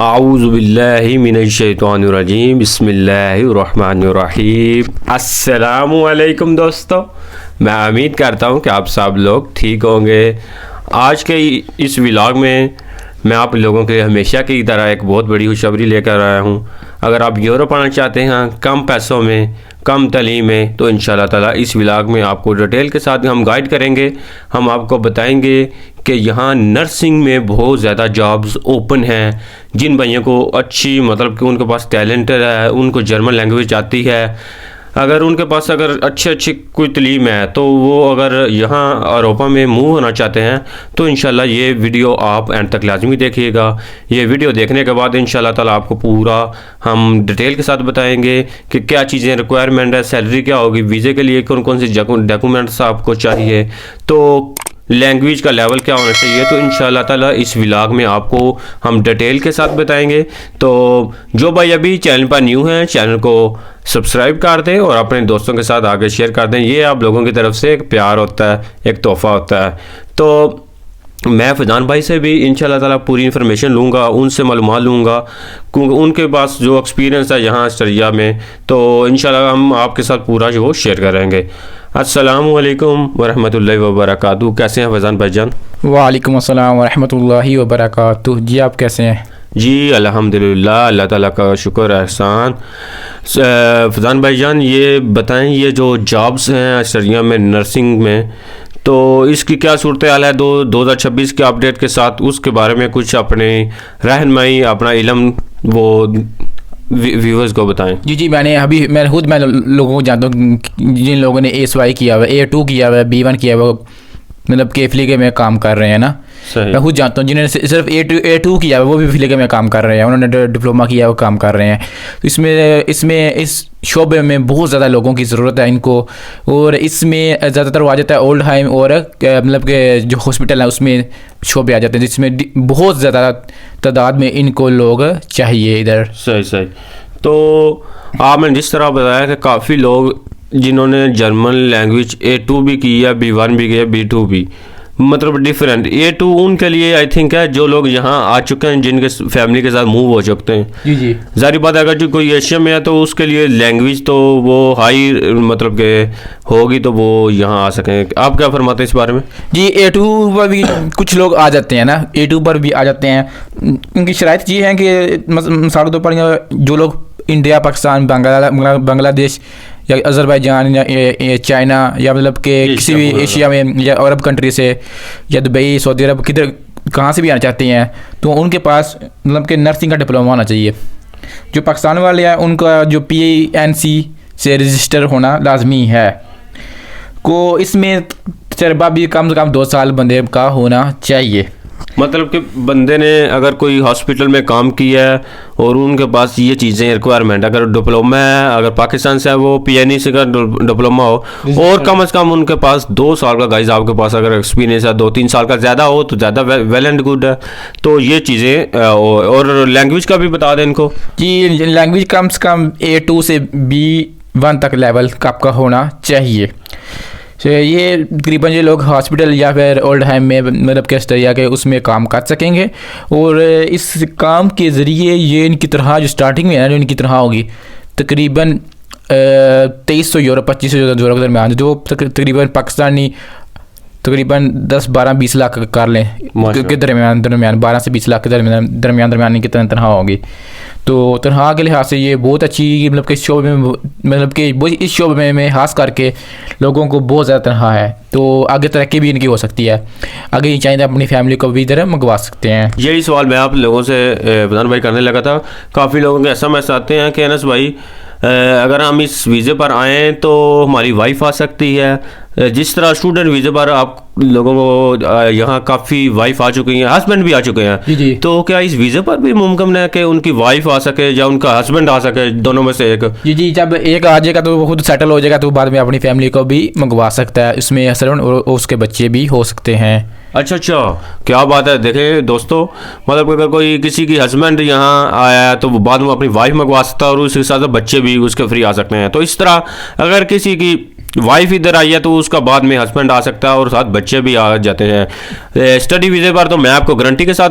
आऊज़ुबिल्लाहि मिनश्शैतानिर्रजीम बिस्मिल्लाहिर्रहमानिर्रहीम। अस्सलामु अलैकुम दोस्तों, मैं उम्मीद करता हूँ कि आप सब लोग ठीक होंगे। आज के इस व्लॉग में मैं आप लोगों के लिए हमेशा की तरह एक बहुत बड़ी खुशखबरी लेकर आया हूँ। अगर आप यूरोप आना चाहते हैं कम पैसों में, कम तालीम में, तो इंशाल्लाह ताला इस व्लॉग में आपको डिटेल के साथ हम गाइड करेंगे। हम आपको बताएंगे कि यहाँ नर्सिंग में बहुत ज़्यादा जॉब्स ओपन हैं। जिन भाइयों को अच्छी मतलब कि उनके पास टैलेंट है, उनको जर्मन लैंग्वेज आती है, अगर उनके पास अगर अच्छी कोई तलीम है, तो वो अगर यहाँ यूरोपा में मूव होना चाहते हैं तो इंशाल्लाह ये वीडियो आप एंड तक लाजमी देखिएगा। ये वीडियो देखने के बाद इंशाल्लाह ताला आपको पूरा हम डिटेल के साथ बताएंगे कि क्या चीज़ें रिक्वायरमेंट है, सैलरी क्या होगी, वीज़े के लिए कौन कौन से डॉक्यूमेंट्स आपको चाहिए, तो लैंग्वेज का लेवल क्या होना चाहिए। तो इंशाल्लाह ताला इस व्लॉग में आपको हम डिटेल के साथ बताएंगे। तो जो भाई अभी चैनल पर न्यू हैं, चैनल को सब्सक्राइब कर दें और अपने दोस्तों के साथ आगे शेयर कर दें। ये आप लोगों की तरफ से एक प्यार होता है, एक तोहफ़ा होता है। तो मैं फैज़ान भाई से भी इंशाल्लाह ताला पूरी इन्फॉर्मेशन लूँगा, उनसे मालूमात लूँगा क्योंकि उनके पास जो एक्सपीरियंस है यहाँ ऑस्ट्रेलिया में, तो इंशाल्लाह हम आपके साथ पूरा जो वो शेयर करेंगे। अस्सलामु अलैकुम वरहमतुल्लाहि वबरकातुहू। कैसे हैं फैज़ान भाईजान? वालेकुम अस्सलाम वरहमतुल्लाहि वबरकातुहू। जी आप कैसे हैं? जी अल्हम्दुलिल्लाह, अल्लाह ताला का शुक्र एहसान। फैज़ान भाईजान ये बताएं, ये जो जॉब्स हैं ऑस्ट्रेलिया में नर्सिंग में, तो इसकी क्या सूरत हाल है 2026 के अपडेट के साथ, उसके बारे में कुछ अपने रहनुमाई, अपना इल्म वो व्यूअर्स को बताएं। जी मैं खुद लोगों को जानता हूँ जिन लोगों ने ASY किया हुआ है, A2 किया हुआ है, B1 किया हुआ है, मतलब के फिलिके में काम कर रहे हैं ना। मैं खुद जानता हूँ जिन्होंने सिर्फ A2 किया हुआ है वो भी फिलिके में काम कर रहे हैं, उन्होंने डिप्लोमा किया हुआ काम कर रहे हैं। तो इसमें इस शोबे में बहुत ज़्यादा लोगों की ज़रूरत है इनको, और इसमें ज़्यादातर आ जाता है ओल्ड हाइम और मतलब के जो हॉस्पिटल है उसमें शोबे आ जाते हैं, जिसमें बहुत ज़्यादा तादाद में इनको लोग चाहिए इधर। सही। तो आपने जिस तरह बताया कि काफ़ी लोग जिन्होंने जर्मन लैंग्वेज A2 भी की है, B1 भी किया, B2 भी, मतलब डिफरेंट। A2 उनके लिए आई थिंक है जो लोग यहाँ आ चुके हैं, जिनके फैमिली के साथ मूव हो चुके हैं। जी जारी बात है, अगर जो कोई एशिया में है तो उसके लिए लैंग्वेज तो वो हाई मतलब के होगी तो वो यहाँ आ सकें। आप क्या फरमाते हैं इस बारे में? जी A2 पर भी कुछ लोग आ जाते हैं ना, A2 पर भी आ जाते हैं। उनकी शराइत ये है कि मिसाल के तौर पर जो लोग इंडिया, पाकिस्तान, बांग्लादेश या अज़रबैजान या चाइना या मतलब के किसी भी एशिया में या अरब कंट्री से या दुबई, सऊदी अरब, किधर कहाँ से भी आना चाहते हैं, तो उनके पास मतलब कि नर्सिंग का डिप्लोमा होना चाहिए। जो पाकिस्तान वाले हैं उनका जो PNC से रजिस्टर होना लाजमी है। को इसमें तजर्बा भी कम से कम 2 साल बंदे का होना चाहिए। मतलब कि बंदे ने अगर कोई हॉस्पिटल में काम किया है और उनके पास ये चीज़ें रिक्वायरमेंट, अगर डिप्लोमा है, अगर पाकिस्तान से है वो PNC का डिप्लोमा हो, और कम से कम उनके पास 2 साल का, गाइस आपके पास अगर एक्सपीरियंस है 2-3 साल का ज़्यादा हो तो ज़्यादा वेल एंड गुड है। तो ये चीज़ें, और लैंग्वेज का भी बता दें इनको। जी लैंग्वेज कम से कम A2 से B1 तक लेवल का आपका होना चाहिए। तो ये तकरीबन ये लोग हॉस्पिटल या फिर ओल्ड हाइम में मतलब के ऑस्ट्रेलिया के उसमें काम कर सकेंगे, और इस काम के ज़रिए ये इनकी तरह जो स्टार्टिंग में है ना, जो इनकी तरह होगी तकरीबन 2300 यूरो 2500 यूरो के दरमियान, जो तकरीबन पाकिस्तानी तकरीबन 10-12-20 लाख कर लें के दरमियान 12 से 20 लाख के दरमियान की तनख्वाह होगी। तो तनख्वाह के लिहाज से ये बहुत अच्छी, मतलब कि इस शोबे में, मतलब कि इस शोबे में खास करके लोगों को बहुत ज़्यादा तनख्वाह है, तो आगे तरक्की भी इनकी हो सकती है। आगे ये चाहें तो अपनी फैमिली को भी इधर मंगवा सकते हैं। यही सवाल मैं आप लोगों से फैज़ान भाई करने लगा था। काफ़ी लोगों के SMS आते हैं कि अनस भाई अगर हम इस वीज़े पर आएँ तो हमारी वाइफ आ सकती है। जिस तरह स्टूडेंट वीज़े पर आप लोगों को यहाँ काफ़ी वाइफ आ चुकी हैं, हस्बैंड भी आ चुके हैं। जी। तो क्या इस वीज़े पर भी मुमकिन है कि उनकी वाइफ आ सके या उनका हस्बैंड आ सके, दोनों में से एक? जी जब एक आ जाएगा तो वो खुद सेटल हो जाएगा तो बाद में अपनी फैमिली को भी मंगवा सकता है, इसमें हस्बैंड और उसके बच्चे भी हो सकते हैं। अच्छा, क्या बात है। देखें दोस्तों, मतलब अगर कोई किसी की हस्बैंड यहाँ आया है तो वो बाद में अपनी वाइफ मंगवा सकता है और उस हिसाब से बच्चे भी उसके फ्री आ सकते हैं। तो इस तरह अगर किसी की वाइफ इधर आई है तो उसका बाद में हस्बैंड आ सकता है और साथ बच्चे भी आ जाते हैं। स्टडी वीज़े पर तो मैं आपको गारंटी के साथ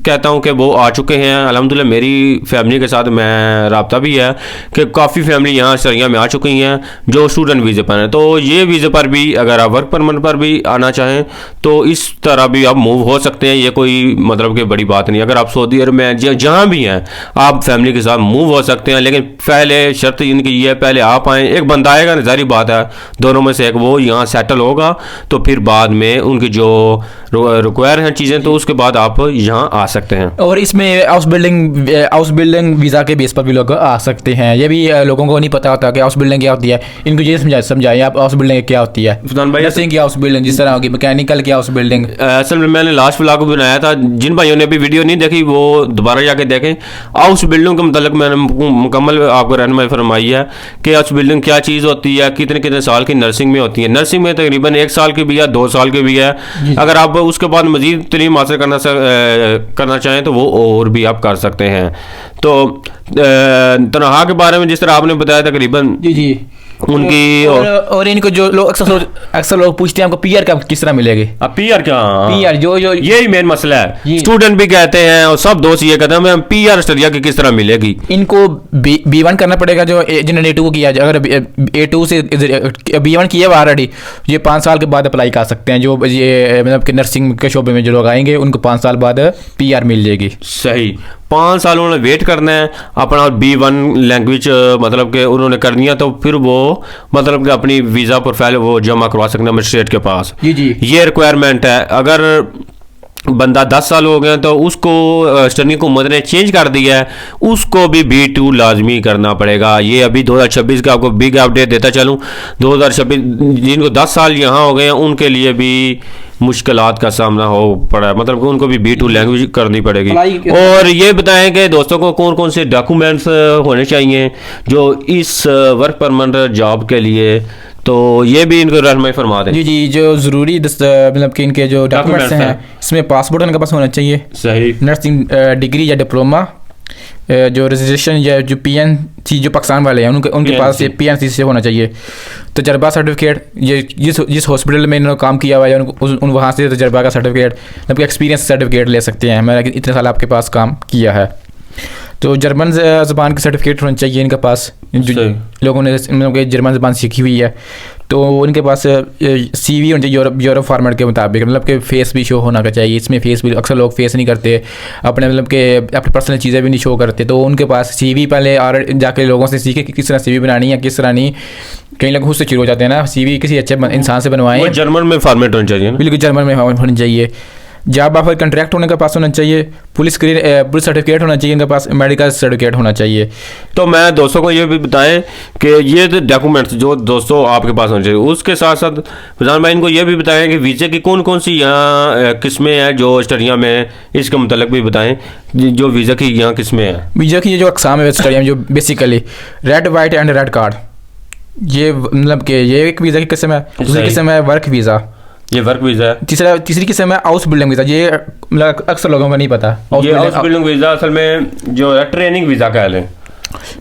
कहता हूँ कि वो आ चुके हैं अल्हम्दुलिल्लाह। मेरी फैमिली के साथ मैं रब्ता भी है कि काफ़ी फैमिली यहाँ सरिया में आ चुकी हैं जो स्टूडेंट वीज़े पर हैं। तो ये वीज़े पर भी अगर आप वर्क परमिट पर भी आना चाहें तो इस तरह भी आप मूव हो सकते हैं। ये कोई मतलब कि बड़ी बात नहीं। अगर आप सऊदी अरब में जहाँ भी हैं आप फैमिली के साथ मूव हो सकते हैं, लेकिन पहले शर्त इनकी ये है पहले आप आएँ, एक बंदा आएगा ना, जारी बात है दोनों में से एक वो यहाँ सेटल होगा, तो फिर बाद में उनकी जो रिक्वायर हैं चीज़ें तो उसके बाद आप यहाँ आ सकते हैं। और इसमें हाउस बिल्डिंग वीज़ा के बेस पर भी लोग आ सकते हैं। ये भी लोगों को नहीं पता होता कि हाउस बिल्डिंग क्या होती है। इनको ये समझाइए आप हाउस बिल्डिंग क्या होती है। फरहान भाई, नर्सिंग की हाउस बिल्डिंग जिस तरह होगी, मैकेनिकल की हाउस बिल्डिंग। असल में मैंने लास्ट व्लॉग भी बनाया था, जिन भाइयों ने भी वीडियो नहीं देखी वो दोबारा जाके देखें। हाउस बिल्डिंग के मतलब मैंने मुकम्मल आपको रहनुमाई फरमाई है कि हाउस बिल्डिंग क्या चीज़ होती है, कितने कितने साल की नर्सिंग में होती है। नर्सिंग में तकरीबन 1 साल की भी है, 2 साल की भी है। अगर आप उसके बाद मजीद तलीम हासिल करना चाहें तो वो और भी आप कर सकते हैं। तो तनहा के बारे में जिस तरह आपने बताया तकरीबन जी उनकी और इनको जो लोग अक्सर लोग पूछते हैं आपको पीआर का किस तरह मिलेगी। अब पीआर क्या, पीआर जो यही मेन मसला है। स्टूडेंट भी कहते हैं और सब दोस्त ये कहते हैं पीआर ऑस्ट्रेलिया की किस तरह मिलेगी। इनको B1 करना पड़ेगा जो जिन्होंने A2 को किया। अगर A2 से B1 किया हुआ ऑलरेडी, ये 5 साल के बाद अप्लाई कर सकते हैं। जो ये मतलब कि नर्सिंग के शोबे में जो लोग आएंगे उनको 5 साल बाद पीआर मिल जाएगी। सही, 5 साल उन्होंने वेट करना है अपना B1 लैंग्वेज मतलब कि उन्होंने करनी है, तो फिर वो मतलब कि अपनी वीज़ा प्रोफाइल वो जमा करवा सकते हैं मजिस्ट्रेट के पास। जी ये रिक्वायरमेंट है। अगर बंदा 10 साल हो गए तो उसको स्टर्नी हुकूमत ने चेंज कर दिया है, उसको भी B2 लाजमी करना पड़ेगा। ये अभी 2026 का आपको बिग अपडेट देता चलूँ। 2026 जिनको 10 साल यहाँ हो गए हैं उनके लिए भी मुश्किलात का सामना हो पड़ा, मतलब कि उनको भी B2 लैंग्वेज करनी पड़ेगी। और ये बताएं कि दोस्तों को कौन कौन से डॉक्यूमेंट्स होने चाहिए जो इस वर्क परमिट जॉब के लिए, तो ये भी इनको रहनुमाई फरमा दें। जी जो ज़रूरी मतलब कि इनके जो डॉक्यूमेंट्स हैं इसमें पासपोर्ट इनके पास होना चाहिए। सही। नर्सिंग डिग्री या डिप्लोमा, जो रजिस्ट्रेशन या जो PNC जो पाकिस्तान वाले हैं उनके पास ये PNC से होना चाहिए। तजर्बा सर्टिफिकेट, ये जिस हॉस्पिटल में इन्होंने काम किया हुआ है उन वहाँ से तजर्बा का सर्टिफिकेट, मतलब एक्सपीरियंस सर्टिफिकेट ले सकते हैं। मैंने इतने साल आपके पास काम किया है। तो जर्मन ज़बान की सर्टिफिकेट होनी चाहिए इनके पास, जो लोगों ने मतलब कि जर्मन ज़बान सीखी हुई है। तो उनके पास CV होनी चाहिए यूरोप फॉर्मेट के मुताबिक, मतलब कि फेस भी शो होना चाहिए। इसमें फेस भी अक्सर लोग फेस नहीं करते, अपने मतलब कि अपनी पर्सनल चीज़ें भी नहीं शो करते। तो उनके पास CV पहले और जाके लोगों से सीखे कि किस तरह CV बनानी है किस तरह नहीं। कई लोग खुद से शुरू हो जाते हैं ना, CV किसी अच्छे इंसान से बनवाएं। जर्मन में फॉर्मेट होनी चाहिए, बिल्कुल जर्मन में होनी चाहिए। जॉब ऑफर कंट्रैक्ट होने के पास होना चाहिए। पुलिस सर्टिफिकेट होना चाहिए इनके पास, मेडिकल सर्टिफिकेट होना चाहिए। तो मैं दोस्तों को ये भी बताएं कि ये डॉक्यूमेंट्स जो दोस्तों आपके पास होने चाहिए, उसके साथ साथ फरहान भाई इनको ये भी बताएं कि वीज़े की कौन कौन सी यहाँ किस्में हैं जो ऑस्ट्रेलिया में, इसके मुतल्लिक भी बताएं जो वीज़ा की यहाँ किस्में हैं। वीज़ा की जो अक़साम है ऑस्ट्रेलिया में, जो basically red white and red card, ये मतलब कि ये एक वीज़ा की किस्म है। दूसरी किस्म है वर्क वीज़ा, ये वर्क वीज़ा है। तीसरी किस्म है हाउस बिल्डिंग वीज़ा। ये मतलब अक्सर लोगों को नहीं पता। ये हाउस बिल्डिंग वीज़ा असल में जो है ट्रेनिंग वीज़ा कह लें।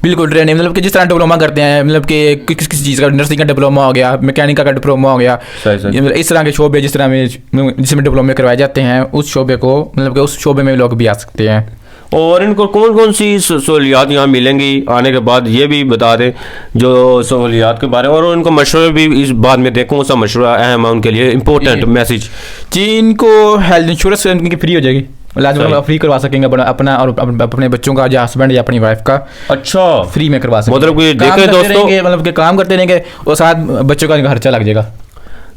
बिल्कुल ट्रेनिंग, मतलब कि जिस तरह डिप्लोमा करते हैं, मतलब कि किस चीज़ का, नर्सिंग का डिप्लोमा हो गया, मैकेनिकल का डिप्लोमा हो गया, इस तरह के शोबे जिसमें डिप्लोमे करवाए जाते हैं उस शोबे को, मतलब कि उस शोबे में लोग भी आ सकते हैं। और इनको कौन कौन सी सहूलियात यहाँ मिलेंगी आने के बाद ये भी बता दें जो सहूलियात के बारे में, और उनको मशवरा भी इस बात में देखूँ सा मशवरा अहम है उनके लिए, इंपॉर्टेंट मैसेज। जी इनको हेल्थ इंश्योरेंस इनकी फ्री हो जाएगी, इलाज फ्री करवा सकेंगे अपना और अपने बच्चों का या हस्बैंड या अपनी वाइफ का। अच्छा, फ्री में करवा सकेंगे। मतलब देखें दोस्तों, मतलब कि काम करते रहेंगे और साथ बच्चों का खर्चा लग जाएगा।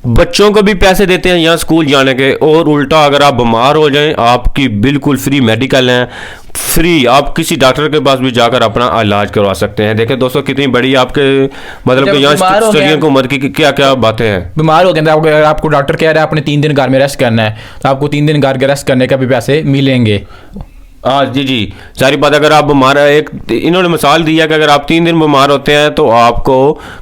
बच्चों को भी पैसे देते हैं यहाँ स्कूल जाने के, और उल्टा अगर आप बीमार हो जाएं आपकी बिल्कुल फ्री मेडिकल हैं, फ्री आप किसी डॉक्टर के पास भी जाकर अपना इलाज करवा सकते हैं। देखें दोस्तों कितनी बड़ी आपके मतलब कि यहाँ हुकूमत की क्या क्या बातें हैं। बीमार हो गए अगर आपको डॉक्टर कह रहा है आपने 3 दिन घर में रेस्ट करना है, तो आपको 3 दिन घर के रेस्ट करने का भी पैसे मिलेंगे। हाँ जी जी, सारी बात। अगर आप बीमार है, एक इन्होंने मिसाल दिया कि अगर आप 3 दिन बीमार होते हैं तो आपको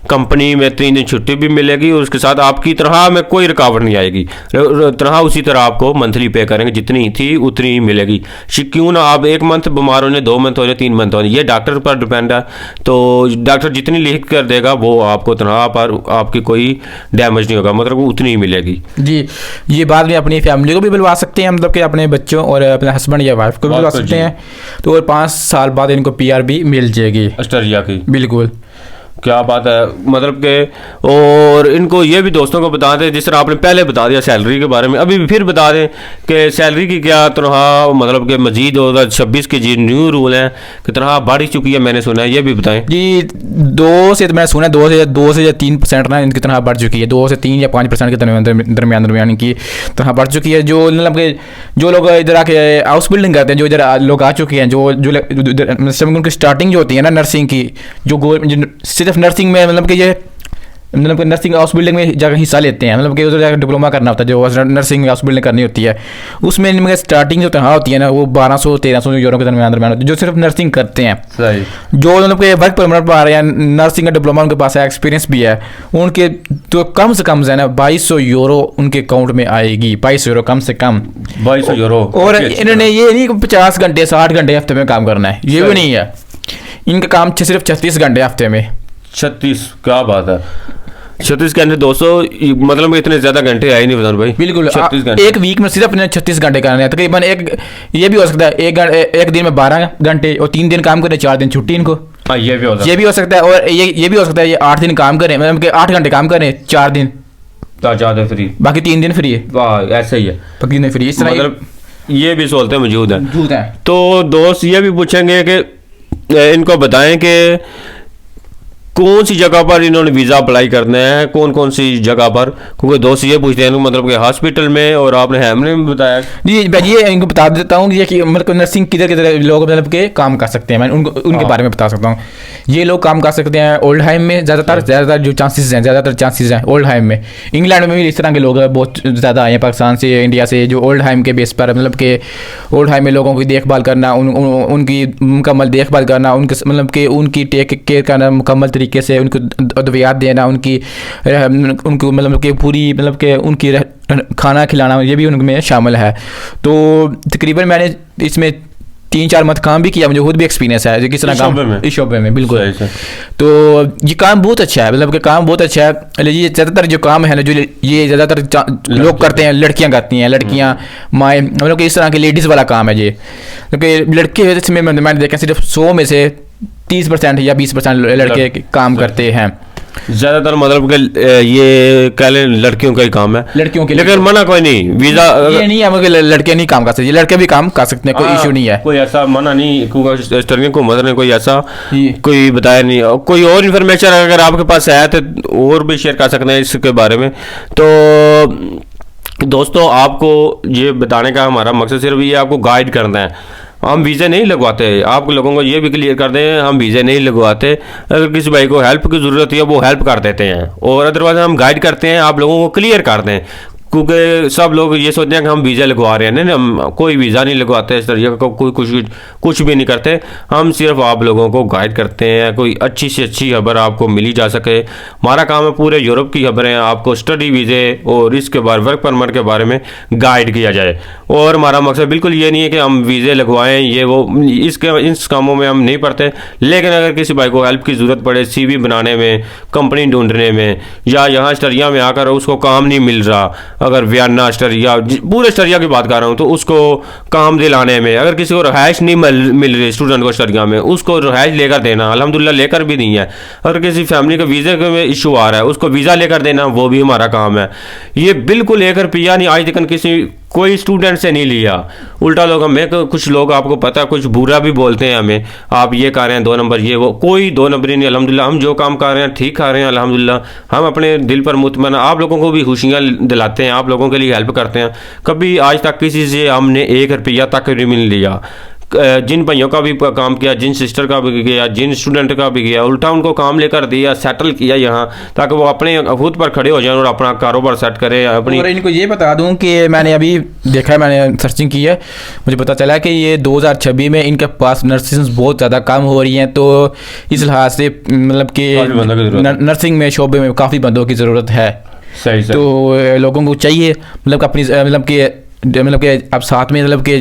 कंपनी में 3 दिन छुट्टी भी मिलेगी और उसके साथ आपकी तनख्वाह में कोई रुकावट नहीं आएगी। तनख्वाह उसी तरह आपको मंथली पे करेंगे, जितनी थी उतनी ही मिलेगी। क्यों ना आप 1 मंथ बीमार होने, 2 मंथ होने, 3 मंथ होने, ये डॉक्टर पर डिपेंड है। तो डॉक्टर जितनी लिख कर देगा वो आपको तनख्वाह पर आपकी कोई डैमेज नहीं होगा, मतलब उतनी ही मिलेगी। जी, ये बाद में अपनी फैमिली को भी बुलवा सकते हैं, मतलब कि अपने बच्चों और अपने हस्बैंड या वाइफ को भी बुलवा सकते हैं। तो और 5 साल बाद इनको PR भी मिल जाएगी ऑस्ट्रेलिया की। बिल्कुल, क्या बात है, मतलब के। और इनको ये भी दोस्तों को बता दें, जिस तरह आपने पहले बता दिया सैलरी के बारे में, अभी भी फिर बता दें कि सैलरी की क्या तनख्वाह, मतलब कि मजीद 2026 के जी न्यू रूल हैं कि तनख्वाह बढ़ चुकी है, मैंने सुना है, ये भी बताएं जी। 2 से मैंने सुना 2 से 3% ना इनकी तनख्वाह बढ़ चुकी है। 2 से 3 या 5% के दरमियान इनकी तनख्वाह बढ़ चुकी है। जो मतलब कि जो लोग इधर आके हाउस बिल्डिंग करते हैं, जो इधर लोग आ चुके हैं, जो उनकी स्टार्टिंग जो होती है ना नर्सिंग की, जो सिर्फ नर्सिंग में मतलब कि ये मतलब कि नर्सिंग हाउस बिल्डिंग में जाकर हिस्सा लेते हैं, मतलब कि उधर जाकर डिप्लोमा करना होता है, जो नर्सिंग हाउस बिल्डिंग करनी होती है, उसमें इनमें स्टार्टिंग जो तनख्वाह होती है ना वो 1200-1300 यूरो के दरमियान होती है, जो सिर्फ नर्सिंग करते हैं। सही। जो मतलब कि वर्क परमिट पर आ रहे हैं, नर्सिंग का डिप्लोमा उनके पास है, एक्सपीरियंस भी है, उनके तो कम से कम है ना 2200 यूरो उनके अकाउंट में आएगी। 2200 यूरो कम से कम, 2200 यूरो। और इन्होंने ये नहीं 50 घंटे 60 घंटे हफ्ते में काम करना है, ये भी नहीं है। इनका काम सिर्फ 36 घंटे हफ्ते में। 36, क्या बात है, 36 घंटे 200, मतलब इतने ज्यादा घंटे आए नहीं बता भाई। बिल्कुल, 36 घंटे एक वीक में सिर्फ 36 घंटे करने हैं तकरीबन। एक ये भी हो सकता है एक दिन में 12 घंटे और 3 दिन काम करें, 4 दिन छुट्टी इनको। हाँ, ये भी हो सकता है। और ये भी हो सकता है ये 8 दिन काम करें, मतलब कि 8 घंटे काम करें, 4 दिन ज्यादा फ्री, बाकी 3 दिन फ्री है। वाह, ऐसा ही है, बाकी 3 दिन फ्री। इस तरह मतलब ये भी सहूलतें मौजूद हैं। तो दोस्त ये भी पूछेंगे कि इनको बताएं कि कौन सी जगह पर इन्होंने वीज़ा अप्लाई करना है, कौन कौन सी जगह पर, क्योंकि दोस्त ये पूछते हैं मतलब कि हॉस्पिटल में, और आपने हमने भी बताया जी। ये इनको बता देता हूँ कि मतलब नर्सिंग किधर किधर लोग मतलब के काम कर सकते हैं, मैं उनके बारे में बता सकता हूँ। ये लोग काम कर सकते हैं ओल्डहाइम में, ज़्यादातर जो चांसेस हैं ओल्डहाइम में। इंग्लैंड में भी इस तरह के लोग बहुत ज़्यादा आए हैं, पाकिस्तान से, इंडिया से, जो ओल्डहाइम के बेस पर मतलब कि ओल्डहाइम में लोगों की देखभाल करना, उनकी मुकम्मल देखभाल करना, उनके मतलब कि उनकी टेक केयर करना मुकम्मल तरीके से, उनको अद्वियात देना, उनको मतलब कि पूरी मतलब कि उनकी खाना खिलाना, ये भी उनमें शामिल है। तो तकरीबन मैंने इसमें 3-4 मंथ काम भी किया, मुझे खुद भी एक्सपीरियंस है किस तरह काम इस शोबे में। बिल्कुल, तो ये काम बहुत अच्छा है, मतलब कि काम बहुत अच्छा है। ये ज़्यादातर जो काम है ना, जो ये ज़्यादातर लोग करते हैं, लड़कियां करती हैं, लड़कियां माएँ, मतलब कि इस तरह के लेडीज़ वाला काम है ये। क्योंकि लड़के इसमें मैंने देखा सिर्फ 100 में से 30% या 20% लड़के काम करते हैं ज्यादातर, मतलब कि ये कह लें लड़कियों का ही काम है, लड़कियों के, लेकिन मना कोई नहीं, वीजा ये नहीं है मतलब लड़के नहीं काम कर सकते, लड़के भी काम कर सकते हैं, कोई इशू नहीं है, कोई ऐसा मना नहीं, क्योंकि ऑस्ट्रेलियन हुकूमत ने कोई ऐसा कोई बताया नहीं। कोई और इन्फॉर्मेशन अगर आपके पास है तो और भी शेयर कर सकते हैं इसके बारे में। तो दोस्तों, आपको ये बताने का हमारा मकसद सिर्फ ये आपको गाइड करना है। हम वीज़े नहीं लगवाते, आप लोगों को ये भी क्लियर कर दें, हम वीज़े नहीं लगवाते। अगर किसी भाई को हेल्प की ज़रूरत है वो हेल्प कर देते हैं, और अदरवाइज हम गाइड करते हैं, आप लोगों को क्लियर कर दें। क्योंकि सब लोग ये सोचते हैं कि हम वीज़ा लगवा रहे हैं, नहीं, हम कोई वीज़ा नहीं लगवाते, इस तरीके का कोई कुछ भी नहीं करते। हम सिर्फ आप लोगों को गाइड करते हैं, कोई अच्छी से अच्छी खबर आपको मिली जा सके। हमारा काम है पूरे यूरोप की खबरें आपको स्टडी वीज़े और इसके बाद वर्क परमिट के बारे में गाइड किया जाए। और हमारा मकसद बिल्कुल ये नहीं है कि हम वीज़े लगवाएं, ये वो, इस कामों में हम नहीं पड़ते। लेकिन अगर किसी भाई को हेल्प की ज़रूरत पड़े CV बनाने में, कंपनी ढूंढने में, या यहाँ ऑस्ट्रेलिया में आकर उसको काम नहीं मिल रहा, अगर वियना ऑस्ट्रेलिया, पूरे ऑस्ट्रेलिया की बात कर रहा हूँ, तो उसको काम दिलाने में, अगर किसी को रहायश नहीं मिल रही स्टूडेंट को ऑस्ट्रेलिया में, उसको रहायश लेकर देना, अल्हम्दुलिल्लाह लेकर भी नहीं है। अगर किसी फैमिली का वीज़े में इशू आ रहा है, उसको वीज़ा लेकर देना, वो भी हमारा काम है। ये बिल्कुल 1 रुपया नहीं आज तक किसी कोई स्टूडेंट से नहीं लिया। उल्टा लोग हमें, कुछ लोग आपको पता, कुछ बुरा भी बोलते हैं हमें, आप ये कर रहे हैं 2 नंबर, ये वो, कोई 2 नंबर नहीं। अल्हम्दुलिल्लाह हम जो काम कर रहे हैं ठीक कर रहे हैं, अल्हम्दुलिल्लाह। हम अपने दिल पर मुतमईन, आप लोगों को भी खुशियाँ दिलाते हैं, आप लोगों के लिए हेल्प करते हैं। कभी आज तक किसी से हमने 1 रुपया तक भी नहीं लिया, जिन भाइयों का भी काम किया, जिन सिस्टर का भी किया, जिन स्टूडेंट का भी किया, उल्टा उनको काम लेकर दिया, सेटल किया यहाँ, ताकि वो अपने खुद पर खड़े हो जाएं और अपना कारोबार सेट करें अपनी। और इनको ये बता दूं कि मैंने अभी देखा है, मैंने सर्चिंग की है, मुझे पता चला कि ये 2026 में इनके पास नर्सिंग बहुत ज़्यादा कम हो रही हैं, तो इस लिहाज से मतलब कि नर्सिंग में शोबे में काफ़ी बंदों की ज़रूरत है। सही सही। तो लोगों को चाहिए मतलब कि अपनी मतलब कि आप साथ में मतलब कि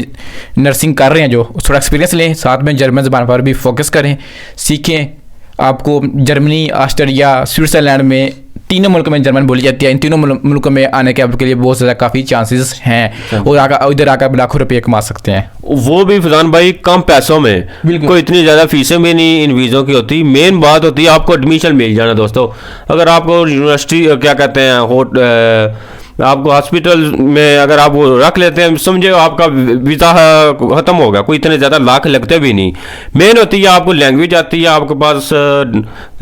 नर्सिंग कर रहे हैं जो थोड़ा एक्सपीरियंस लें, साथ में जर्मन ज़बान पर भी फोकस करें, सीखें। आपको जर्मनी, ऑस्ट्रेलिया, स्विट्ज़रलैंड में तीनों मुल्क में जर्मन बोली जाती है। इन तीनों मुल्कों में आने के आपके लिए बहुत ज़्यादा काफ़ी चांसेस हैं और इधर आकर लाखों रुपये कमा सकते हैं, वो भी फजान भाई कम पैसों में। कोई इतनी ज़्यादा फीसें भी नहीं इन वीज़ों की होती। मेन बात होती है आपको एडमिशन मिल जाना दोस्तों। अगर आपको यूनिवर्सिटी क्या कहते हैं आपको हॉस्पिटल में अगर आप वो रख लेते हैं, समझे आपका वीज़ा ख़त्म हो गया। कोई इतने ज़्यादा लाख लगते भी नहीं। मेन होती है आपको लैंग्वेज आती है, आपके पास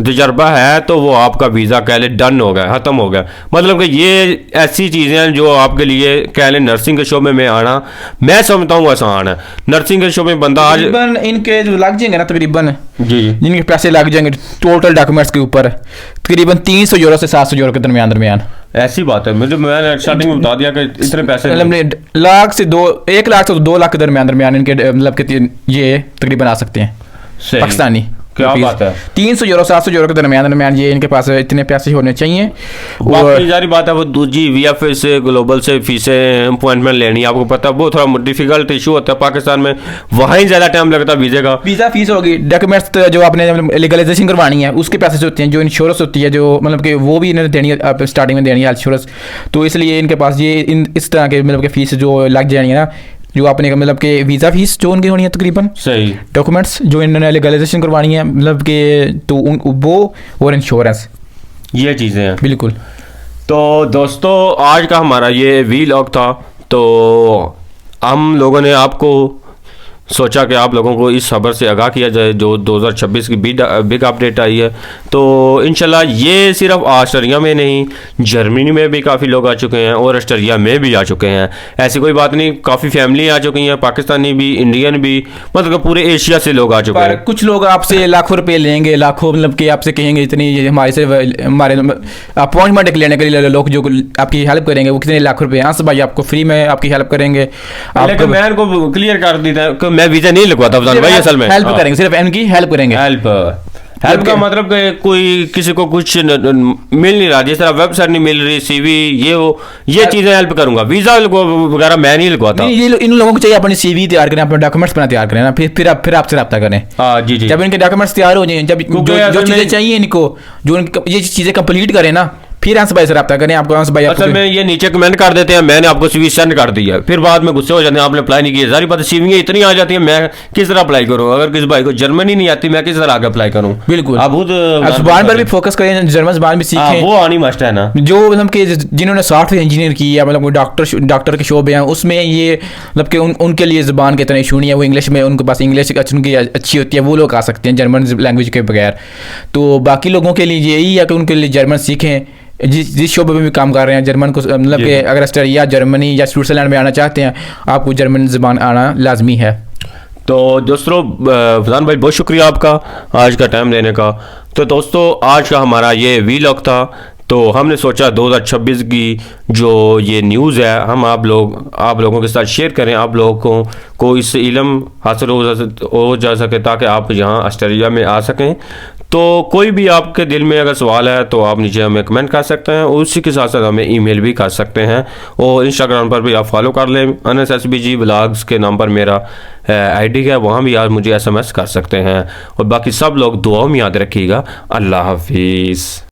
तजर्बा है, तो वो आपका वीज़ा कह लें डन हो गया, ख़त्म हो गया। मतलब कि ये ऐसी चीज़ें हैं जो आपके लिए कह लें नर्सिंग के शोबे में आना मैं समझता हूँ आसान है। नर्सिंग के शोबे में बंदा आज इनके जो लग जाएंगे ना तकरीबन जी जिनके पैसे लग जाएंगे टोटल डॉक्यूमेंट्स के ऊपर तकरीबन 300 यूरो से 700 यूरो के दरमियान। ऐसी बात है, मुझे मैंने स्टार्टिंग में बता दिया कि इतने पैसे मतलब 1 लाख से 2 लाख के दरमियान इनके मतलब कि ये तकरीबन आ सकते हैं पाकिस्तानी। क्या बात है, 300 यूरो 700 यूरो के दरमियान ये इनके पास इतने पैसे होने चाहिए। बाकी जारी बात है वो दूसरी वीएफए से ग्लोबल से फीसें अपॉइंटमेंट लेनी, आपको पता है वो थोड़ा डिफिकल्ट इशू होता है पाकिस्तान में, वहाँ ही ज़्यादा टाइम लगता है वीज़े का। वीज़ा फीस होगी, डॉक्यूमेंट्स जो आपने लीगलाइजेशन करवानी है उसके पैसे से होते हैं, जो इंश्योरेंस होती है जो मतलब कि वो भी इन्हें देनी है स्टार्टिंग में देनी है इंश्योरेंस। तो इसलिए इनके पास ये इस तरह के मतलब कि फीस जो लग जानी है ना, जो आपने मतलब कि वीज़ा फीस जो उनकी होनी है तकरीबन, सही डॉक्यूमेंट्स जो इन्होंने लीगलाइजेशन करवानी है मतलब कि तो वो और इंश्योरेंस, ये चीज़ें हैं बिल्कुल। तो दोस्तों आज का हमारा ये वीलॉग था, तो हम लोगों ने आपको सोचा कि आप लोगों को इस खबर से आगाह किया जाए जो 2026 की बिग अपडेट आई है। तो इंशाल्लाह ये सिर्फ ऑस्ट्रेलिया में नहीं, जर्मनी में भी काफ़ी लोग आ चुके हैं और ऑस्ट्रेलिया में भी आ चुके हैं। ऐसी कोई बात नहीं, काफ़ी फैमिली आ चुकी हैं, पाकिस्तानी भी, इंडियन भी, मतलब पूरे एशिया से लोग आ चुके हैं। कुछ लोग आपसे लाखों रुपये लेंगे, लाखों मतलब कि आपसे कहेंगे इतनी हमारे अपॉइंटमेंट लेने के लिए लोग जो आपकी हेल्प करेंगे वो कितने लाख रुपये। हाँ भाई आपको फ्री में आपकी हेल्प करेंगे। लेकिन मैं इनको क्लियर कर देता हूँ मैं वीज़ा नहीं लगवाता भाई, असल में हेल्प करेंगे, सिर्फ इनकी हेल्प करेंगे। हेल्प का मतलब कि कोई किसी को कुछ मिल नहीं रहा, जिस तरह वेबसाइट नहीं मिल रही, सीवी ये चीज़ें हेल्प करूंगा, वीज़ा वगैरह मैं नहीं लगवाता। इन लोगों को चाहिए अपनी सीवी तैयार करें, अपने डॉक्यूमेंट्स अपना तैयार करें ना, फिर आपसे रब्ता करें। जी जी, जब इनके डॉक्यूमेंट्स तैयार हो जाए, जब जो चीज़ें चाहिए इनको, जो ये चीज़ें कंप्लीट करें ना, फिर हंस भाई से रब्ता करें। आपको हंस भाई असल में ये नीचे कमेंट कर देते हैं मैंने आपको सीवी सेंड कर दिया, फिर बाद में गुस्से हो जाते हैं आपने अप्लाई नहीं किया। सारी बात सीवी इतनी आ जाती है, मैं किस तरह अप्लाई करूँ? अगर किस भाई को जर्मनी नहीं आती मैं किस तरह आगे अप्लाई करूँ? बिल्कुल, आप जुबान पर भी फोकस करें, जर्मन जुबान भी सीखें, वो आनी मस्ट है ना। जो मतलब कि जिन्होंने सॉफ्टवेयर इंजीनियर की है, मतलब डॉक्टर के शोबे हैं, उसमें ये मतलब कि उनके लिए जुबान के इतना इशू नहीं है, वो इंग्लिश में उनके पास इंग्लिश उनकी अच्छी होती है, वो लोग आ सकते हैं जर्मन लैंग्वेज के बगैर। तो बाकी लोगों के लिए यही है कि उनके लिए जर्मन सीखें, जिस शोबे में भी काम कर रहे हैं जर्मन को, मतलब कि अगर ऑस्ट्रेलिया, जर्मनी या स्विट्ज़रलैंड में आना चाहते हैं आपको जर्मन ज़बान आना लाजमी है। तो दोस्तों फजान भाई बहुत शुक्रिया आपका आज का टाइम देने का। तो दोस्तों आज का हमारा ये वीलॉग था, तो हमने सोचा 2026 की जो ये न्यूज़ है हम आप लोगों के साथ शेयर करें, आप लोगों को इससे इल्म हासिल हो जा सके ताकि आप यहाँ ऑस्ट्रेलिया में आ सकें। तो कोई भी आपके दिल में अगर सवाल है तो आप नीचे हमें कमेंट कर सकते हैं, और उसी के साथ साथ हमें ईमेल भी कर सकते हैं, और इंस्टाग्राम पर भी आप फॉलो कर लें, NSSBG व्लॉग्स के नाम पर मेरा आईडी है, वहाँ भी आप मुझे SMS कर सकते हैं। और बाकी सब लोग दुआओं में याद रखिएगा। अल्लाह हाफिज़।